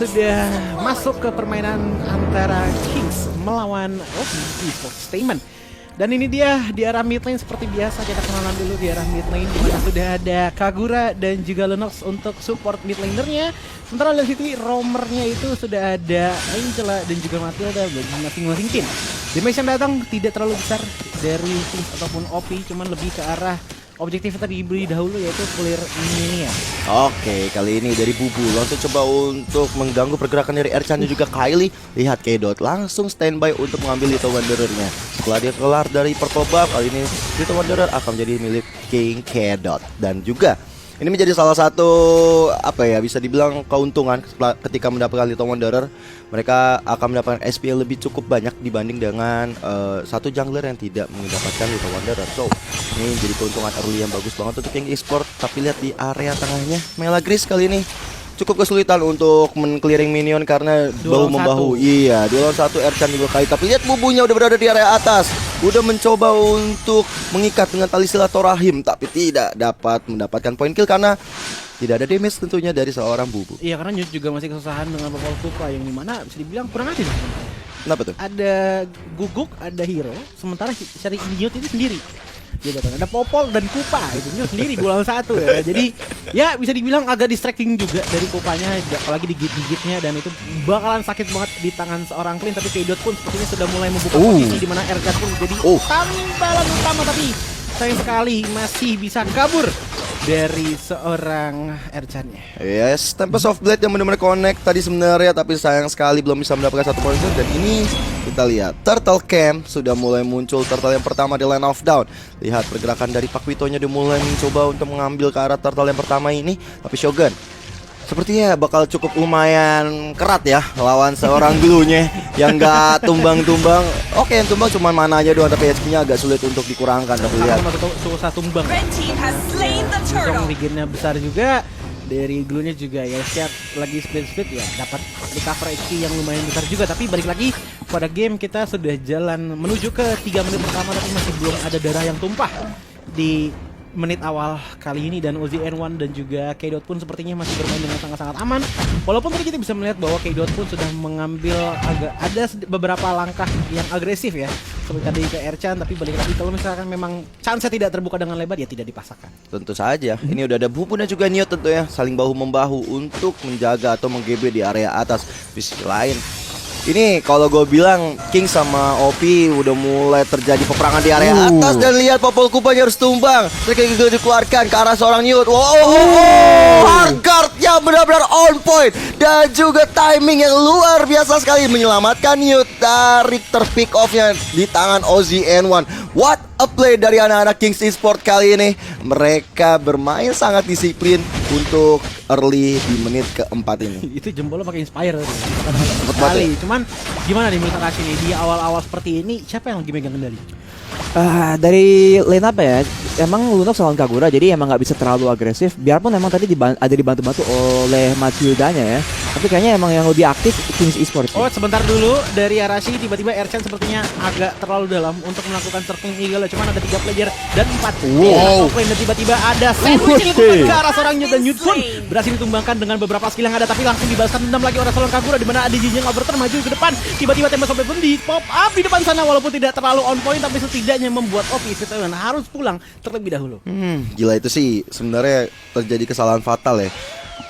sudah masuk ke permainan antara Kings melawan Esportainment. Dan ini dia di arah mid lane seperti biasa, kita kenalan dulu di arah mid lane, dimana sudah ada Kagura dan juga Lunox untuk support mid lanernya. Sementara dari situ roamernya itu sudah ada Angela dan juga Matilda bagi masing-masing tim. Damage yang datang tidak terlalu besar dari Kings ataupun OP, cuman lebih ke arah objektif tadi diberi dahulu, yaitu clear minion. Oke, kali ini dari Bubu langsung coba untuk mengganggu pergerakan dari Ercan dan juga Kylie. Lihat K-Dot langsung standby untuk mengambil Little Wanderer-nya. Setelah dia kelar dari purple buff, kali ini Little Wanderer akan menjadi milik King K-Dot. Dan juga ini menjadi salah satu bisa dibilang keuntungan ketika mendapatkan Little Wanderer. Mereka akan mendapatkan SP yang lebih cukup banyak dibanding dengan satu jungler yang tidak mendapatkan Little Wanderer. So, ini jadi keuntungan early yang bagus banget untuk King Esport. Tapi lihat di area tengahnya, Melagris kali ini cukup kesulitan untuk men-clearing minion karena bahu-membahu. Iya, 2 lawan 1 Ercan juga kali. Tapi lihat Bubunya udah berada di area atas. Udah mencoba untuk mengikat dengan tali silaturahim, tapi tidak dapat mendapatkan poin kill karena tidak ada damage tentunya dari seorang Bubu. Iya, karena Newt juga masih kesusahan dengan Popol Kupa yang dimana bisa dibilang kurang adil. Kenapa tuh? Ada Guguk, ada Hero, sementara cari Newt itu sendiri. Dia datang ada Popol dan Kupa, itu Newt sendiri 2 lawan 1 ya. Jadi ya bisa dibilang agak distracting juga dari Kupanya, apalagi digigit-gigitnya, dan itu bakalan sakit banget di tangan seorang Clean. Tapi K-Dot pun sepertinya sudah mulai membuka posisi di mana Ercan pun jadi tambalan utama, tapi sayang sekali masih bisa kabur dari seorang Ercan-nya. Yes, Tempest of Blade yang benar-benar connect tadi sebenarnya, tapi sayang sekali belum bisa mendapatkan 1 poin. Dan ini kita lihat Turtle Camp sudah mulai muncul. Turtle yang pertama di Line of Down. Lihat pergerakan dari Pak Witonya, dia mulai mencoba untuk mengambil ke arah Turtle yang pertama ini. Tapi Shogun sepertinya bakal cukup lumayan kerat ya lawan seorang Glue-nya yang gak tumbang-tumbang. Oke, yang tumbang cuma mana aja doang, tapi HP-nya agak sulit untuk dikurangkan. Tapi lihat susah tumbang. Bikinnya besar juga dari Glue-nya juga ya, siap lagi split ya, dapat recover HP yang lumayan besar juga. Tapi balik lagi pada game, kita sudah jalan menuju ke 3 menit pertama, tapi masih belum ada darah yang tumpah di menit awal kali ini. Dan Uzi N1 dan juga K-Dot pun sepertinya masih bermain dengan sangat-sangat aman. Walaupun tadi kita bisa melihat bahwa K-Dot pun sudah mengambil ada beberapa langkah yang agresif ya, seperti tadi ke Ercan. Tapi balik lagi, kalau misalkan memang chance tidak terbuka dengan lebar, ya tidak dipaksakan. Tentu saja. Ini udah ada Bubu dan juga Newt tentu ya, saling bahu-membahu untuk menjaga atau meng-GB di area atas. Di sisi lain, ini kalau gue bilang King sama OP udah mulai terjadi peperangan di area atas. Dan lihat Popol Kupanya harus tumbang. Terus dikeluarkan ke arah seorang Newt. Guardnya benar-benar on point. Dan juga timing yang luar biasa sekali menyelamatkan Newt dari terpick off-nya di tangan Ozzy N1. What a play dari anak-anak Kings Esport kali ini. Mereka bermain sangat disiplin untuk early di menit keempat ini. Itu jempolnya pakai inspire sekali. Cuman gimana nih menurut Akashi nih, di awal-awal seperti ini siapa yang lagi megang kendali? Dari line up ya, emang Lunox lawan Kagura, jadi emang nggak bisa terlalu agresif. Biarpun emang tadi ada dibantu-bantu oleh Matildanya ya, tapi kayaknya emang yang lebih aktif Kings Esports. Oh, sebentar dulu dari Arashi, tiba-tiba Ercan sepertinya agak terlalu dalam untuk melakukan surfing eagle. Cuman ada 3 player dan 4 dan tiba-tiba ada sandwich ke arah seorang Newt, dan Newt pun berhasil ditumbangkan dengan beberapa skill yang ada, tapi langsung dibalaskan dendam lagi oleh seorang Kagura, di mana ada Jinjeng Overturn maju ke depan. Tiba-tiba Tempest of Blade pun di pop up di depan sana, walaupun tidak terlalu on point, tapi setidaknya membuat OP Esportainment harus pulang terlebih dahulu. Gila, itu sih sebenarnya terjadi kesalahan fatal ya.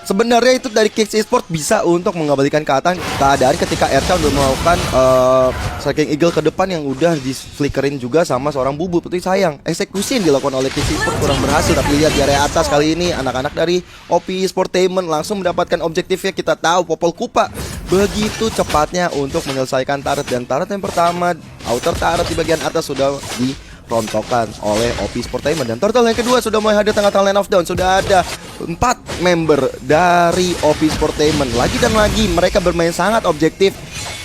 Sebenarnya itu dari Kings Esport bisa untuk mengembalikan keadaan ketika Ercan udah melakukan Striking Eagle ke depan yang udah di-flickerin juga sama seorang Bubu. Tapi sayang, eksekusi yang dilakukan oleh Kings Esport kurang berhasil. Tapi lihat di area atas kali ini, anak-anak dari OP Esportainment langsung mendapatkan objektifnya. Kita tahu Popol Kupa begitu cepatnya untuk menyelesaikan turret, dan turret yang pertama, outer turret di bagian atas sudah dirontokkan oleh OP Esportainment. Dan turtle yang kedua sudah mulai hadir tengah-tengah Line of Down. Sudah ada 4 member dari OP Esportainment. Lagi dan lagi mereka bermain sangat objektif.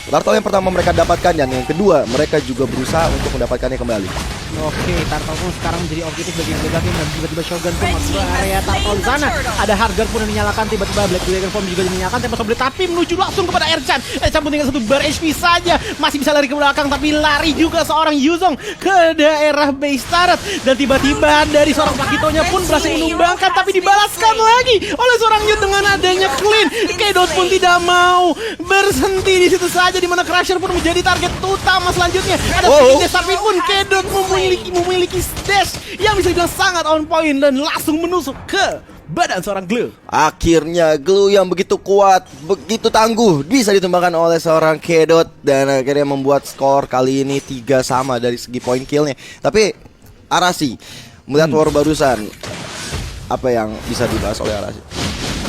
Turtle yang pertama mereka dapatkan, dan yang kedua mereka juga berusaha untuk mendapatkannya kembali. Oke, Turtle pun sekarang menjadi objektif bagi Black Dragon dan tiba-tiba Shogun pun masuk ke area Turtle di sana. Ada Hardguard pun yang dinyalakan, tiba-tiba Black Dragon Form juga dinyalakan, tempat Soble tapi menuju langsung kepada Ercan. Ercan pun tinggal 1 bar HP saja, masih bisa lari ke belakang tapi lari juga seorang Yuzong ke daerah base turret dan tiba-tiba dari seorang Pakitonya pun berhasil menumbangkan tapi dibalaskan lagi oleh seorang Yud dengan adanya clean. Kedot pun tidak mau berhenti di situ saja, di mana Crusher pun menjadi target utama selanjutnya. Ada dash tapi pun Kedot memiliki dash yang bisa dibilang sangat on point dan langsung menusuk ke badan seorang Glue. Akhirnya Glue yang begitu kuat, begitu tangguh bisa ditumbangkan oleh seorang Kedot dan akhirnya membuat skor kali ini 3 sama dari segi poin killnya. Tapi Arashi melihat war barusan, apa yang bisa dibahas oleh Arashi?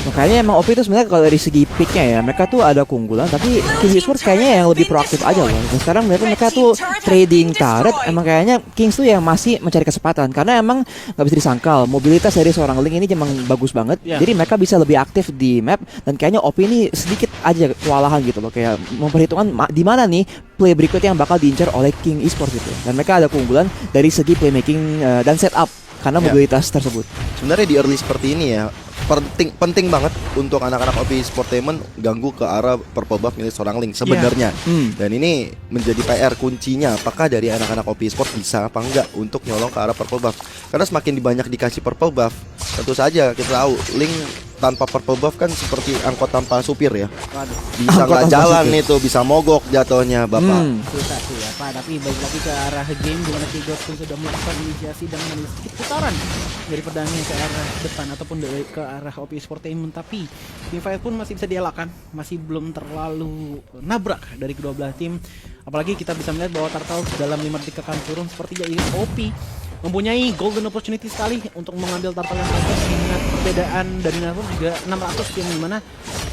Makanya emang OP itu sebenarnya kalau dari segi picknya ya, mereka tuh ada keunggulan, tapi Kings Esports kayaknya yang lebih proaktif aja loh. Dan sekarang mereka tuh trading turret, emang kayaknya Kings tuh yang masih mencari kesempatan karena emang nggak bisa disangkal mobilitas dari seorang Link ini emang bagus banget. Jadi mereka bisa lebih aktif di map dan kayaknya OP ini sedikit aja kewalahan gitu loh, kayak memperhitungkan di mana nih play berikutnya yang bakal diincar oleh King Esports gitu. Dan mereka ada keunggulan dari segi playmaking dan setup karena mobilitas tersebut. Sebenarnya di early seperti ini ya, penting banget untuk anak-anak OP Sportainment ganggu ke arah purple buff milik seorang Link sebenarnya. Dan ini menjadi PR kuncinya, apakah dari anak-anak OP Sport bisa apa enggak untuk nyolong ke arah purple buff. Karena semakin banyak dikasih purple buff, tentu saja kita tahu Link tanpa purple buff kan seperti angkot tanpa supir ya. Bisa nggak jalan itu, bisa mogok jatuhnya Bapak. Susah sih ya Pak, tapi balik lagi ke arah game di mana Kedot pun sudah melakukan inisiasi dengan sedikit putaran dari pedangnya ke arah depan ataupun dari ke arah OP Sportainment, tapi teamfight pun masih bisa dielakkan, masih belum terlalu nabrak dari kedua belah tim. Apalagi kita bisa melihat bahwa Turtle dalam 5 detik akan turun sepertinya OP mempunyai golden opportunity sekali untuk mengambil Turtle yang bagus, mengingat perbedaan dari Naruto juga 600 yang dimana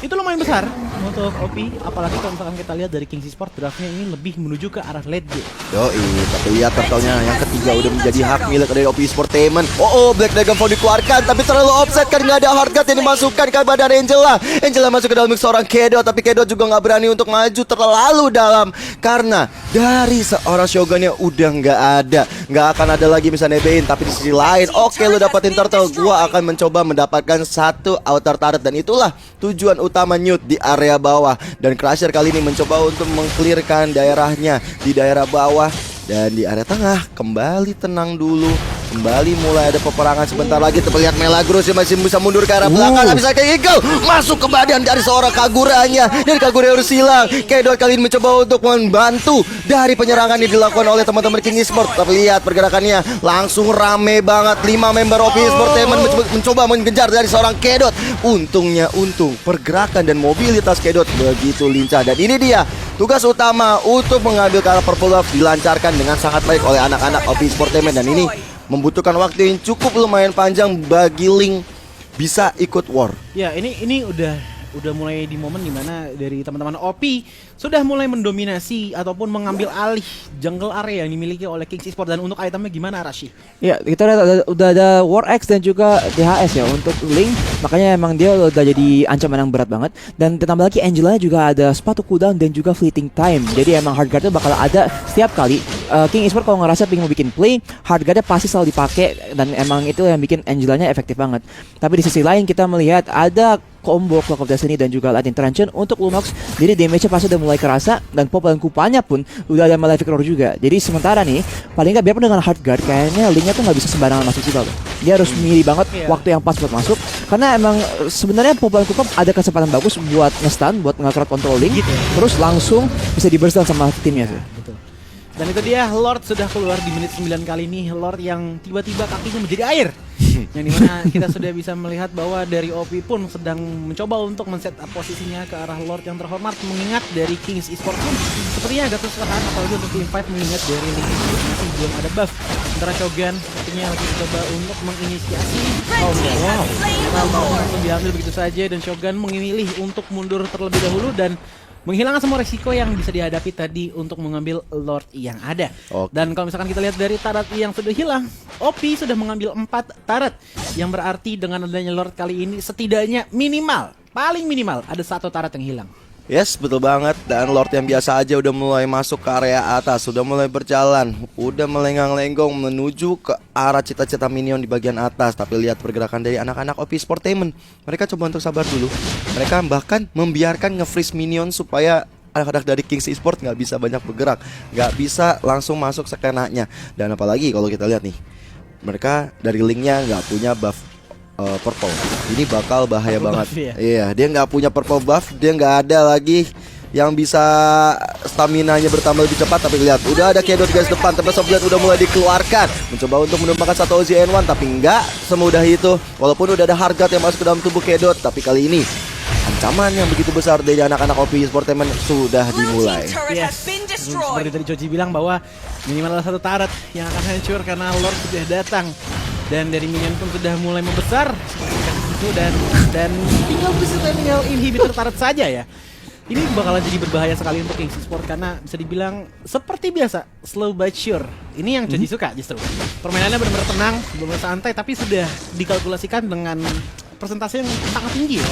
itu lumayan besar untuk OP. Apalagi kalau misalkan kita lihat dari Kings Esports draftnya ini lebih menuju ke arah late game. Yoi, tapi lihat Turtle-nya yang ketiga udah menjadi hak milik dari OP Sportainment. Black Dragon Form dikeluarkan tapi terlalu offset kan, nggak ada hardguard yang dimasukkan ke badan Angela. Angela masuk ke dalam mix seorang Kedot, tapi Kedot juga nggak berani untuk maju terlalu dalam karena dari seorang Shogunnya udah nggak akan ada lagi bisa nebein. Tapi di sisi lain, oke lu dapetin Turtle, gua akan mencoba mendapatkan 1 outer turret dan itulah tujuan utama Newt di area bawah. Dan Crusher kali ini mencoba untuk mengclearkan daerahnya di daerah bawah dan di area tengah kembali tenang dulu. Kembali mulai ada peperangan sebentar lagi. Terlihat Melagross yang masih bisa mundur ke arah belakang. Tapi saya kayak Eagle masuk ke badan dari seorang Kaguranya. Dan Kagura harus hilang. Kedot kali ini mencoba untuk membantu dari penyerangan yang dilakukan oleh teman-teman King Esports. Tapi lihat pergerakannya langsung rame banget. 5 member OP Sportainment mencoba mengejar dari seorang Kedot. Untungnya pergerakan dan mobilitas Kedot begitu lincah. Dan ini dia tugas utama untuk mengambil ke arah purple buff dilancarkan dengan sangat baik oleh anak-anak OP Sportainment. Dan ini membutuhkan waktu yang cukup lumayan panjang bagi Link bisa ikut war. Ya, ini udah mulai di momen dimana dari teman-teman OP sudah mulai mendominasi ataupun mengambil alih jungle area yang dimiliki oleh Kings Esports. Dan untuk itemnya gimana Arashi? Ya, kita udah ada War X dan juga DHS ya untuk Link. Makanya emang dia udah jadi ancaman yang berat banget. Dan ditambah lagi Angelanya juga ada sepatu cooldown dan juga fleeting time. Jadi emang hardguard itu bakal ada setiap kali King Esports kalau ngerasa pengen mau bikin play, hardguardnya pasti selalu dipakai. Dan emang itu yang bikin Angelanya efektif banget. Tapi di sisi lain kita melihat ada combo Clock of Destiny dan juga Lightning Truncheon untuk Lunox. Jadi damage-nya pasti udah mulai kerasa dan pop dan kupanya pun udah ada Malefic Roar juga. Jadi sementara nih paling nggak biarpun dengan hardguard kayaknya Link-nya tuh nggak bisa sembarangan masuk juga loh. Dia harus milih banget waktu yang pas buat masuk karena emang sebenarnya pop dan kupa ada kesempatan bagus buat nge-stun, buat nge-crowd control Link terus langsung bisa di-burst down sama timnya sih. Betul. Dan itu dia Lord sudah keluar di menit 9 kali ini. Lord yang tiba-tiba kakinya menjadi air. Yang dimana kita sudah bisa melihat bahwa dari OP pun sedang mencoba untuk men-set up posisinya ke arah Lord yang terhormat. Mengingat dari Kings Esports pun sepertinya agak kesusahan apalagi untuk team fight mengingat dari Link masih belum ada buff. Sementara Shogun sepertinya lagi mencoba untuk menginisiasi. Wow, langsung diambil begitu saja dan Shogun memilih untuk mundur terlebih dahulu dan menghilangkan semua resiko yang bisa dihadapi tadi untuk mengambil Lord yang ada. Dan kalau misalkan kita lihat dari turret yang sudah hilang, OP sudah mengambil 4 turret. Yang berarti dengan adanya Lord kali ini setidaknya paling minimal ada 1 turret yang hilang. Yes, betul banget. Dan Lord yang biasa aja udah mulai masuk ke area atas, sudah mulai berjalan, udah melenggang-lenggong menuju ke arah cita-cita minion di bagian atas. Tapi lihat pergerakan dari anak-anak OP Sportainment. Mereka coba untuk sabar dulu. Mereka bahkan membiarkan nge-freeze minion supaya anak-anak dari Kings Esports nggak bisa banyak bergerak, nggak bisa langsung masuk sekenanya. Dan apalagi kalau kita lihat nih, mereka dari linknya nggak punya buff purple. Ini bakal bahaya Purple banget. buff, ya? Iya, dia nggak punya purple buff, dia nggak ada lagi yang bisa stamina-nya bertambah lebih cepat. Tapi lihat, udah ada Kedot guys depan, Tempest of Blade udah mulai dikeluarkan, mencoba untuk menumpahkan satu Ozzy N1, tapi nggak semudah itu. Walaupun udah ada Hargat yang masuk ke dalam tubuh Kedot, tapi kali ini ancaman yang begitu besar dari anak-anak OP Sportainment sudah dimulai. Yes, seperti tadi Joji bilang bahwa minimal ada satu turret yang akan hancur karena Lord sudah datang. Dan dari minion pun sudah mulai membesar seperti itu, dan tinggal inhibitor turret saja ya. Ini bakalan jadi berbahaya sekali untuk Kings Esports karena bisa dibilang seperti biasa, slow but sure. Ini yang Joji suka justru. Permainannya benar-benar tenang, benar-benar santai, tapi sudah dikalkulasikan dengan persentase yang sangat tinggi ya.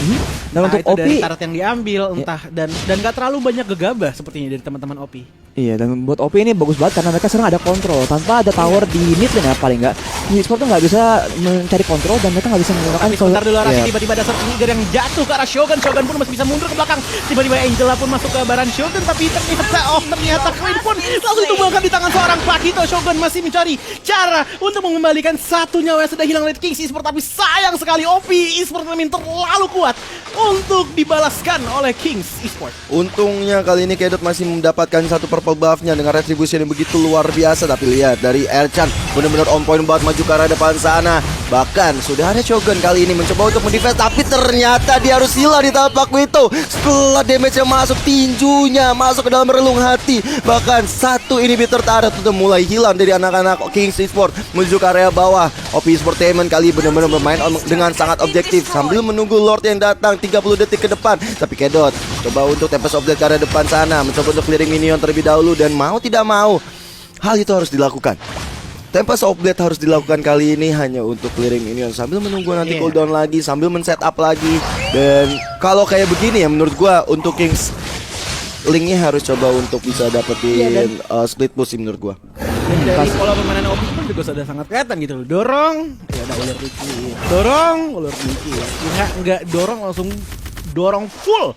Dan untuk itu OP, dari target yang diambil entah dan gak terlalu banyak gegabah sepertinya dari teman-teman OP. iya, dan buat OP ini bagus banget karena mereka sekarang ada kontrol. Tanpa ada tower di mid lane ya paling nggak, Esports tuh nggak bisa mencari kontrol dan mereka nggak bisa menggunakan. Tapi sebentar dulu Araki, Iya. tiba-tiba ada Trigger yang jatuh ke arah Shogun. Shogun pun masih bisa mundur ke belakang. Tiba-tiba Angela pun masuk ke baran Shogun, tapi ternyata Queen pun langsung tumbangkan di tangan seorang Pakito. Shogun masih mencari cara untuk mengembalikan satu nyawa yang sudah hilang dari Kings Esports, tapi sayang sekali OP Esports terlalu kuat untuk dibalaskan oleh Kings Esports. Untungnya kali ini Kedot masih mendapatkan satu purple buff-nya dengan retribution yang begitu luar biasa. Tapi lihat dari Ercan benar-benar on point banget maju ke arah depan sana. Bahkan sudah ada Shogun kali ini mencoba untuk mendefense, tapi ternyata dia harus hilang di tahap Pakito. Setelah damage yang masuk, tinjunya masuk ke dalam relung hati. Bahkan satu inhibitor turret sudah mulai hilang dari anak-anak Kings Esports menuju ke area bawah. OP Sportainment kali benar-benar bermain dengan sangat objektif sambil menunggu Lord yang datang 30 detik ke depan. Tapi Kedot coba untuk Tempest of Blade ke arah depan sana, mencoba untuk clearing minion terlebih dahulu, dan mau tidak mau hal itu harus dilakukan. Tempest of Blade harus dilakukan kali ini hanya untuk clearing minion sambil menunggu nanti cooldown lagi, sambil men-setup lagi. Dan kalau kayak begini ya menurut gua untuk Kings linknya harus coba untuk bisa dapetin split push sih menurut gua. Dan dari pola permainan OP pun juga sudah sangat kelihatan gitu loh. Dorong, ya ada ular dikit. Dorong, ular dikit. Enggak dorong langsung dorong full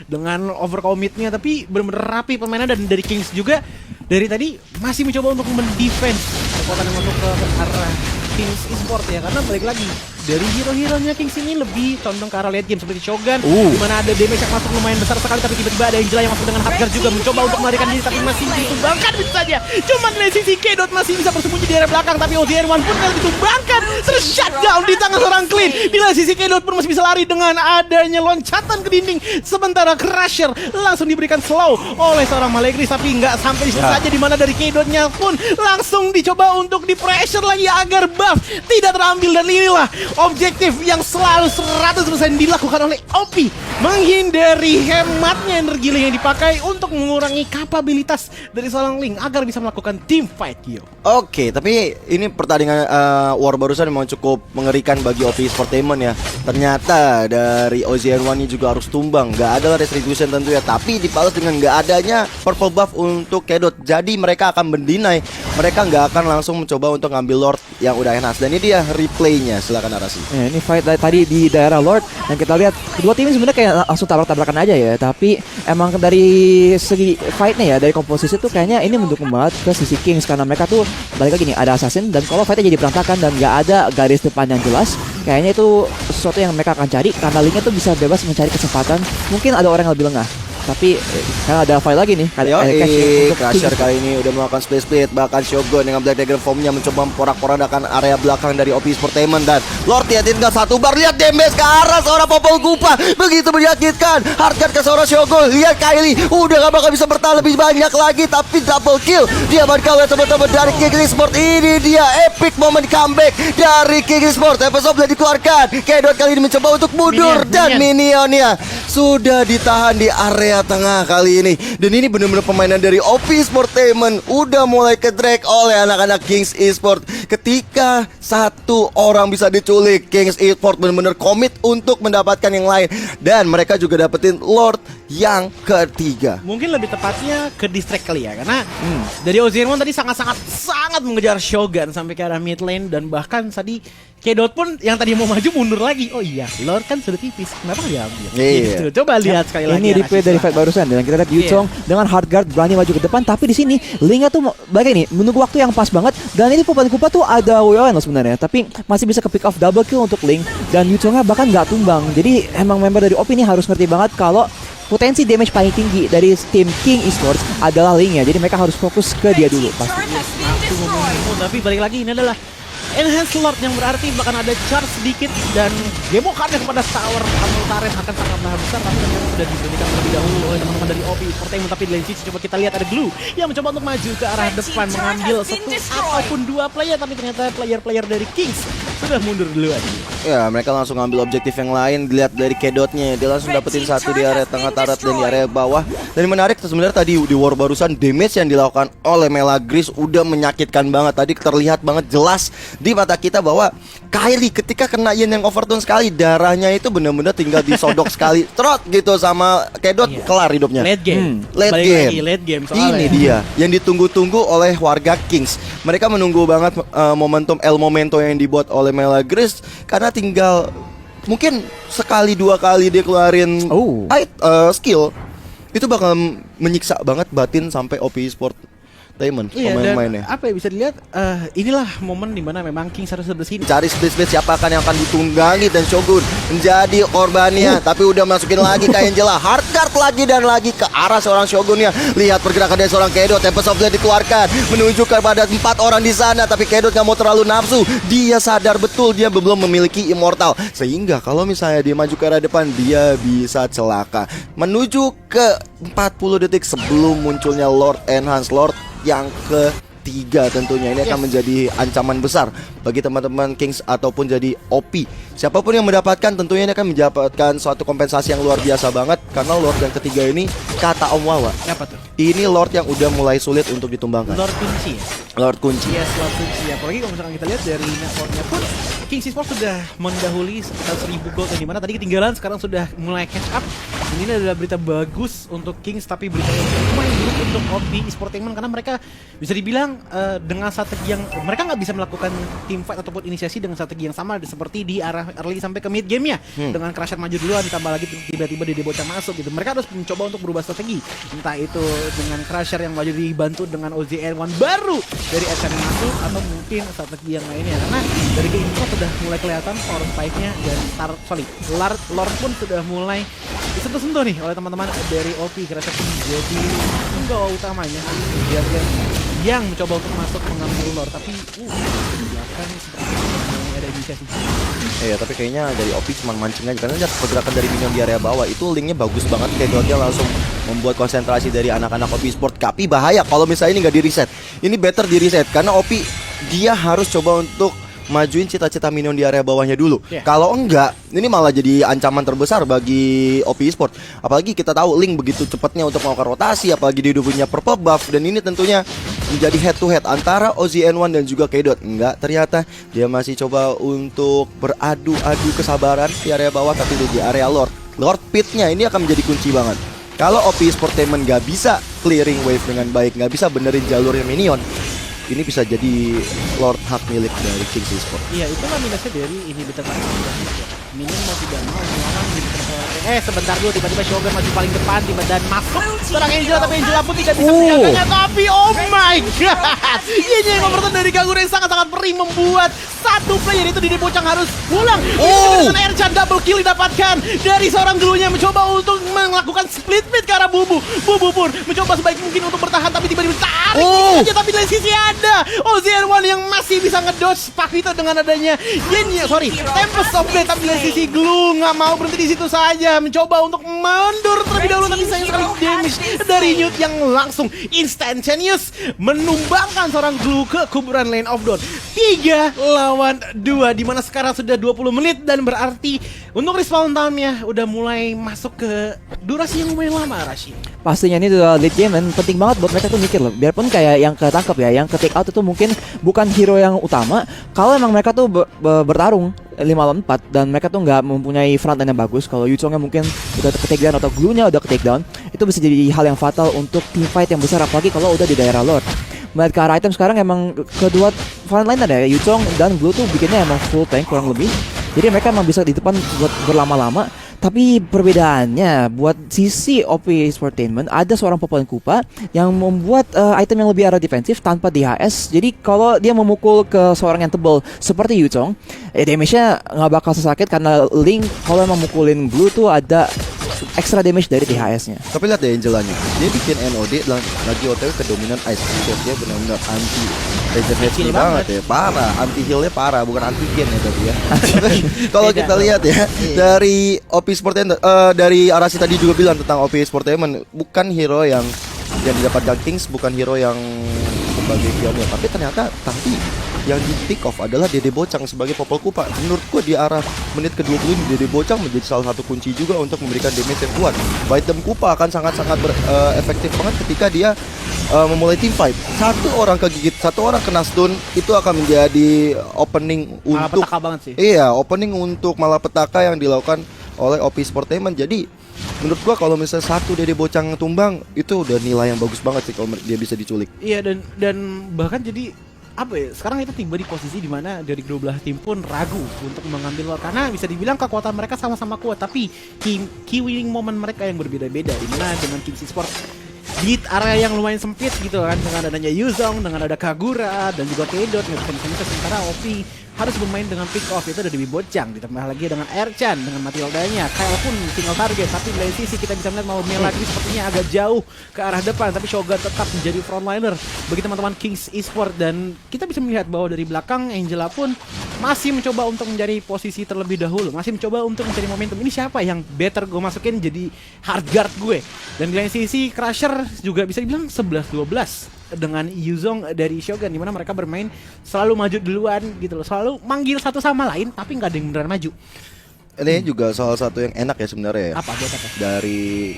dengan overcommitnya, tapi benar-benar rapi permainan. Dan dari Kings juga dari tadi masih mencoba untuk mendefense kekuatan yang masuk ke arah Kings Esports ya, karena balik lagi dari hero-heronya Kings ini lebih condong ke arah late game seperti Shogun, di mana ada damage yang masuk lumayan besar sekali, tapi tiba-tiba ada Angela yang masuk dengan Hardguard juga mencoba untuk melarikan diri, tapi masih ditumbangkan begitu saja. Cuma dari sisi Kedot masih bisa bersembunyi di area belakang, tapi OZN1 pun kali ditumbangkan, tershutdown di tangan seorang Clean. Di sisi Kedot pun masih bisa lari dengan adanya loncatan ke dinding, sementara Crusher langsung diberikan slow oleh seorang Malekris, tapi nggak sampai di situ saja, di mana dari Kedotnya pun langsung dicoba untuk di pressure lagi agar buff tidak terambil. Dan inilah objektif yang selalu 100% dilakukan oleh OP, menghindari hematnya energi Link yang dipakai untuk mengurangi kapabilitas dari seorang Link agar bisa melakukan team fight. Oke, tapi ini pertandingan war barusan memang cukup mengerikan bagi OP Sportainment ya. Ternyata dari OZN1 ini juga harus tumbang. Gak ada retribution tentu ya, tapi dibalas dengan gak adanya purple buff untuk Kedot. Jadi mereka akan mendinai, mereka gak akan langsung mencoba untuk ngambil Lord yang udah enak. Dan ini dia replaynya, silakan narasi. Ya, ini fight tadi di daerah Lord, dan kita lihat kedua tim sebenarnya kayak langsung tabrak-tabrakan aja ya. Tapi emang dari segi fightnya ya, dari komposisi tuh kayaknya ini mendukung banget ke sisi Kings, karena mereka tuh balik lagi nih ada assassin, dan kalau fightnya jadi berantakan dan nggak ada garis depan yang jelas, kayaknya itu sesuatu yang mereka akan cari, karena Linknya tuh bisa bebas mencari kesempatan. Mungkin ada orang yang lebih lengah, tapi kan ada fight lagi nih. Crusher kali ini udah melakukan split. Bahkan Shogun dengan Black Dagger Formnya mencoba memporak-porandakan area belakang dari OP Sportainment. Dan Lord ya tinggal satu bar. Lihat damage ke arah seorang Popol Gupa, begitu menyakitkan. Hardguard ke seorang Shogun. Lihat Kylie udah gak bakal bisa bertahan lebih banyak lagi, tapi double kill dia bakal teman-teman dari Kings Esports. Ini dia epic moment comeback dari Kings Esports. Episode boleh dikeluarkan. Kedot kali ini mencoba untuk mundur, dan minionnya sudah ditahan di area tengah kali ini. Dan ini benar-benar permainan dari OP Sportainment udah mulai ke drag oleh anak-anak Kings Esports ketika satu orang bisa diculik. Kings Esports benar-benar komit untuk mendapatkan yang lain, dan mereka juga dapetin Lord yang ketiga. Mungkin lebih tepatnya ke distract kali ya, karena dari Ozirmon tadi sangat mengejar Shogun sampai ke arah mid lane, dan bahkan tadi Kedot pun yang tadi mau maju mundur lagi. Oh iya, Lord kan sudah tipis, kenapa nggak diambil? Iya. Gitu. Coba lihat sekali lagi. Ini replay dari fight barusan, dan kita lihat Yuchong dengan hard guard berani maju ke depan, tapi di sini Lingnya tuh bagai nih menunggu waktu yang pas banget, dan ini Pupan Kupa tuh ada WON loh sebenarnya, tapi masih bisa ke pick off double kill untuk Ling, dan Yuchongnya bahkan nggak tumbang. Jadi emang member dari OP ini harus ngerti banget kalau potensi damage paling tinggi dari tim King Esports adalah Ling ya, jadi mereka harus fokus ke dia dulu pasti. Tapi balik lagi, ini adalah Enhance Lord yang berarti bahkan ada charge sedikit, dan gemokannya kepada tower turret akan sangatlah besar, tapi ternyata sudah diberikan terlebih dahulu oleh teman-teman dari OP Entertainment. Tapi di lane sisi coba kita lihat ada Glue yang mencoba untuk maju ke arah depan, mengambil satu ataupun dua player, tapi ternyata player-player dari Kings sudah mundur duluan. Ya, mereka langsung ngambil objektif yang lain. Dilihat dari Kedotnya, dia langsung dapetin satu di area tengah turret dan di area bawah. Dan yang menarik sebenarnya tadi di war barusan, damage yang dilakukan oleh Melagris udah menyakitkan banget. Tadi terlihat banget jelas di mata kita bahwa Kylie ketika kena Yen yang overtone sekali, darahnya itu benar-benar tinggal disodok sekali, trot gitu sama Kedot, kelar hidupnya. Late game. Late Balik game. lagi, late game soalnya. Ini dia yang ditunggu-tunggu oleh warga Kings. Mereka menunggu banget momentum El Momento yang dibuat oleh Melagris, karena tinggal mungkin sekali dua kali dia keluarin skill itu bakal menyiksa banget batin sampai OP Esports Diamond. Iya, dan pemain-pemainnya. apa ya bisa dilihat, inilah momen dimana memang Kings harus bersih. Cari split siapa kan yang akan ditunggangi, dan Shogun menjadi korbannya. Tapi udah masukin lagi ke Angela, hardguard lagi dan lagi ke arah seorang Shogunnya. Lihat pergerakan dari seorang Kedot, Tempest of Blade dikeluarkan menuju kepada 4 orang di sana, tapi Kedot nggak mau terlalu nafsu. Dia sadar betul dia belum memiliki immortal, sehingga kalau misalnya dia maju ke arah depan, dia bisa celaka. Menuju ke 40 detik sebelum munculnya Lord Enhance Lord yang ketiga, tentunya ini akan menjadi ancaman besar bagi teman-teman Kings ataupun jadi OP. Siapapun yang mendapatkan, tentunya ini akan mendapatkan suatu kompensasi yang luar biasa banget, karena Lord yang ketiga ini, kata Om Wawa, Apa tuh? ini Lord yang udah mulai sulit untuk ditumbangkan. Lord kunci ya? Lord kunci. Yes, Lord kunci. Apalagi kalau misalkan kita lihat dari networknya pun, Kings Esports sudah mendahului sekitar 1000 gold, yang dimana tadi ketinggalan, sekarang sudah mulai catch up. Ini adalah berita bagus untuk Kings, tapi berita yang lumayan buruk untuk OP Esportainment, karena mereka bisa dibilang dengan strategi yang mereka nggak bisa melakukan team fight ataupun inisiasi dengan strategi yang sama seperti di arah early sampai ke mid game-nya. Dengan Crusher maju duluan, ditambah lagi tiba-tiba Dede Bocah masuk gitu. Mereka harus mencoba untuk berubah strategi, entah itu dengan Crusher yang maju dibantu dengan OZN1 baru dari Ercan yang masuk, atau mungkin strategi yang lainnya, karena dari game itu sudah mulai kelihatan power spike-nya, dan Lord pun sudah mulai disentuh-sentuh nih oleh teman-teman dari OP. Crusher pun jadi penggawa utamanya yang mencoba untuk masuk mengambil Lord, tapi di belakang sepertinya ada inisiasi. Iya, tapi kayaknya dari OP cuma mancing aja, karena lihat pergerakan dari minion di area bawah itu linknya bagus banget. Kedotnya langsung membuat konsentrasi dari anak-anak OP Sport. Tapi bahaya kalau misalnya ini nggak di reset. Ini better di reset, karena OP dia harus coba untuk majuin cita-cita minion di area bawahnya dulu. Kalau enggak, ini malah jadi ancaman terbesar bagi OP Esports. Apalagi kita tahu Link begitu cepatnya untuk melakukan rotasi, apalagi dia udah punya purple buff, dan ini tentunya menjadi head to head antara OZN1 dan juga Kedot. Enggak, ternyata dia masih coba untuk beradu-adu kesabaran di area bawah, tapi di area Lord Pitnya ini akan menjadi kunci banget. Kalau OP Esportainment nggak bisa clearing wave dengan baik, nggak bisa benerin jalurnya minion, ini bisa jadi Lord hak milik dari Kings Esports. Iya, itu kan minusnya dari ini betul Pak. Minion mau tidak mau orang gitu. Sebentar dulu, tiba-tiba Shogun maju paling depan, dan masuk serang Angela, tapi Angela pun tidak bisa menjaganya. Tapi oh my god, ini yang overturn dari Kagura yang sangat-sangat perih, membuat satu player itu Dede Bocang harus pulang. Dengan Ercan double kill didapatkan dari seorang dulunya, mencoba untuk melakukan split mid ke arah Bubu. Bubu pun mencoba sebaik mungkin untuk bertahan, tapi tiba-tiba tarik aja, tapi dari sisi ada OZN1 yang masih bisa ngedodge Pakito dengan adanya Tempest of Blade, tapi dari sisi Glue nggak mau berhenti di situ saja. aja mencoba untuk mundur terlebih dahulu, tapi sayang sekali damage dari Newt yang langsung instantaneous menumbangkan seorang Glue ke kuburan Lane of Dawn. 3 lawan 2 dimana sekarang sudah 20 menit dan berarti untuk respawn time-nya udah mulai masuk ke durasi yang lumayan lama, Rashid. Pastinya ini udah late game dan penting banget buat mereka tuh mikir loh. Biarpun kayak yang ketangkep ya, yang ke take out itu mungkin bukan hero yang utama. Kalau emang mereka tuh bertarung 5 lawan 4 dan mereka tuh nggak mempunyai front end yang bagus. Kalau Yuchongnya mungkin udah ke take down atau Glue-nya udah ke take down, itu bisa jadi hal yang fatal untuk team fight yang besar, apalagi kalau udah di daerah Lord. Melihat ke arah item sekarang emang kedua frontliner ya, Yuchong dan Glue tuh bikinnya emang full tank kurang lebih. Jadi mereka emang bisa di depan buat berlama-lama. Tapi perbedaannya buat sisi OP Sportainment ada seorang Popolan Kupa yang membuat item yang lebih arah defensif tanpa DHS. Jadi kalau dia memukul ke seorang yang tebal seperti Yuchong, damage-nya nggak bakal sesakit karena Link kalau emang mukulin Glue tuh ada extra damage dari DHS-nya. Tapi lihat deh Angelanya, dia bikin NOD lagi OTW ke dominan Ice Shield. Dia benar-benar anti regenerasi banget ya, parah, anti healnya parah, bukan anti gen ya tapi ya. Kalau kita lihat ya dari OP Sportainment, dari Arashi tadi juga bilang tentang OP Sportainment, bukan hero yang didapatkan Kings, bukan hero yang sebagai pionir, tapi ternyata yang di pick off adalah Dede Bocang sebagai Popol Kupa. Menurut gua di arah menit ke-20 ini Dede Bocang menjadi salah satu kunci juga untuk memberikan damage yang kuat. Item Kupa akan sangat-sangat efektif banget ketika dia memulai team fight. Satu orang kegigit, satu orang kena stun, itu akan menjadi opening untuk malapetaka banget sih. Iya, opening untuk malapetaka yang dilakukan oleh OP Sportainment. Jadi menurut gua kalau misalnya satu Dede Bocang tumbang, itu udah nilai yang bagus banget sih kalau dia bisa diculik. Iya, dan bahkan jadi apa ya, sekarang itu tiba di posisi dimana dari kedua belah tim pun ragu untuk mengambil Lord, karena bisa dibilang kekuatan mereka sama-sama kuat, tapi key winning moment mereka yang berbeda-beda. Dimana dengan Kings Esports di area yang lumayan sempit gitu kan, dengan adanya Yuzong, dengan ada Kagura dan juga Kedot, nggak bisa sementara OP harus bermain dengan pick off, itu ada Dewi Bocang, ditambah lagi dengan Erchan, dengan Matildanya. Kyle pun single target, tapi di lain sisi kita bisa melihat mau Melagri sepertinya agak jauh ke arah depan, tapi Shogun tetap menjadi frontliner bagi teman-teman Kings Esports. Dan kita bisa melihat bahwa dari belakang Angela pun masih mencoba untuk mencari posisi terlebih dahulu, masih mencoba untuk mencari momentum. Ini siapa yang better gue masukin jadi hard guard gue. Dan di lain sisi Crusher juga bisa dibilang 11-12 dengan Yuzong dari Shogun, dimana mereka bermain selalu maju duluan gitu loh, selalu manggil satu sama lain tapi nggak ada yang beneran maju. Ini juga salah satu yang enak ya sebenarnya ya. Apa? Dari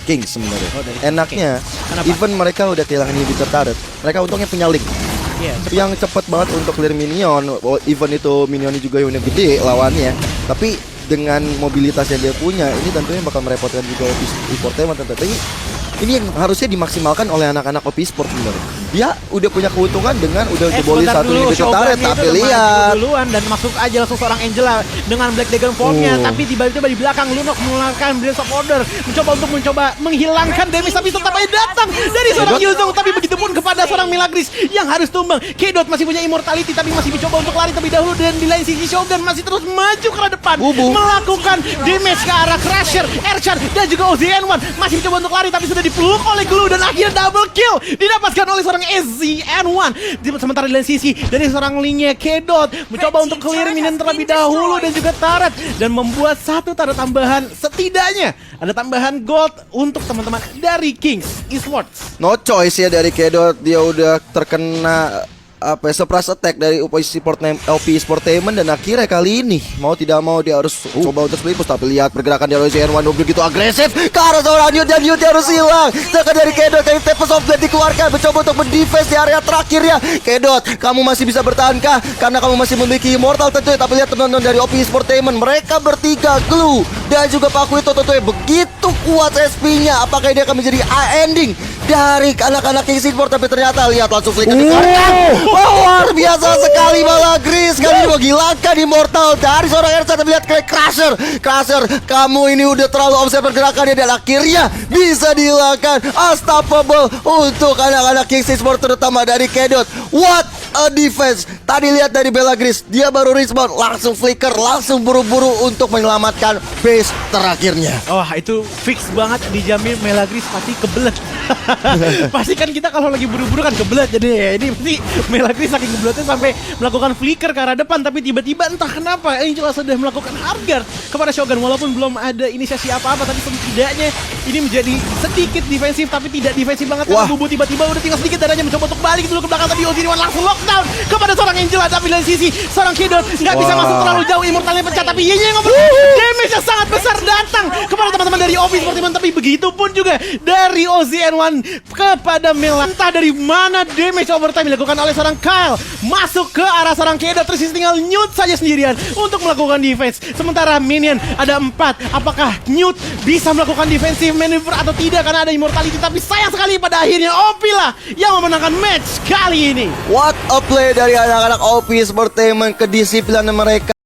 Kings sebenarnya. Dari Enaknya, Kenapa? even mereka udah kehilangan inhibitor turret, mereka untungnya punya Link yang cepat banget untuk clear minion. Even itu minionnya juga unit gede lawannya, tapi dengan mobilitas yang dia punya, ini tentunya bakal merepotkan juga OP Sportainment. Tapi ini yang harusnya dimaksimalkan oleh anak-anak OP Sport sebenarnya. Dia udah punya keuntungan dengan udah jebolin satu inhibitor turret, tapi lihat duluan dan masuk aja langsung seorang Angela dengan Black Dragon Form-nya, tapi tiba-tiba di belakang Lunok mengeluarkan Blaze of Order, mencoba menghilangkan damage, tapi tetap aja datang dari seorang Yuzong. Tapi begitu pun kepada seorang Milagris yang harus tumbang. Kedot masih punya immortality tapi masih mencoba untuk lari terlebih dahulu, dan di lain sisi Shogun masih terus maju ke arah depan, melakukan damage ke arah Crusher, Erchan dan juga OZN1 masih mencoba untuk lari tapi sudah dipeluk oleh Glue, dan akhirnya double kill didapatkan oleh seorang SZN1. Sementara di lain sisi dari seorang Linknya Kedot mencoba untuk clear minion terlebih dahulu dan juga turret, dan membuat satu tanda tambahan, setidaknya ada tambahan gold untuk teman-teman dari Kings Esports. no choice ya dari Kedot. Dia udah terkena surprise attack dari OP Sportainment, dan akhirnya kali ini mau tidak mau dia harus coba untuk split push. Tapi lihat pergerakan dari ZN1 begitu agresif ke arah seorang Newt, dan Newt harus hilang. Sedangkan dari Kedot, dari Tempest of Blade dikeluarkan, mencoba untuk mendefense di area terakhirnya. Kedot, kamu masih bisa bertahankah? Karena kamu masih memiliki immortal tentunya. Tapi lihat teman-teman dari OP Sportainment, mereka bertiga, Glue dan juga Pakuito tentunya begitu kuat SP-nya. Apakah dia akan menjadi ending dari anak-anak Kings Esports? Tapi ternyata lihat langsung flick dikeluarkan. Luar biasa sekali Milagris. Kali ini menghilangkan immortal dari seorang Erchan. Tapi lihat Crusher, kamu ini udah terlalu offset pergerakannya, dan akhirnya bisa dihilangkan. Unstoppable untuk anak-anak Kings Esports, terutama dari Kedot. What a defense Tadi lihat dari Belagris, dia baru respawn, langsung flicker, langsung buru-buru untuk menyelamatkan base terakhirnya. Wah itu fix banget dijamin Melagris pasti kebelet. Pasti kan kita kalau lagi buru-buru kan kebelet. Jadi ya ini pasti Melagris saking kebeletnya sampai melakukan flicker ke arah depan. Tapi tiba-tiba entah kenapa ini juga sudah melakukan hardguard kepada Shogun. Walaupun belum ada inisiasi apa-apa, tapi setidaknya ini menjadi sedikit defensif tapi tidak defensif banget. Karena Bubu tiba-tiba udah tinggal sedikit darahnya, mencoba untuk balik dulu ke belakang. Tapi Oziriwan langsung lockdown kepada seorang Angela. Tapi dari sisi seorang Kidon nggak bisa masuk terlalu jauh, Immortalnya pecah. Tapi Yenye yang damage yang sangat besar datang kepada teman-teman dari Obi Sportiman. Tapi begitu pun juga dari OZN1 kepada Mela. Entah dari mana damage overtime dilakukan oleh seorang Kyle masuk ke arah seorang Kedo. Terus tinggal Newt saja sendirian untuk melakukan defense. Sementara minion ada 4. Apakah Newt bisa melakukan defensive maneuver atau tidak karena ada immortality? Tapi sayang sekali pada akhirnya Opi lah yang memenangkan match kali ini. What a play dari anak-anak OP Sportainment, kedisiplinan mereka.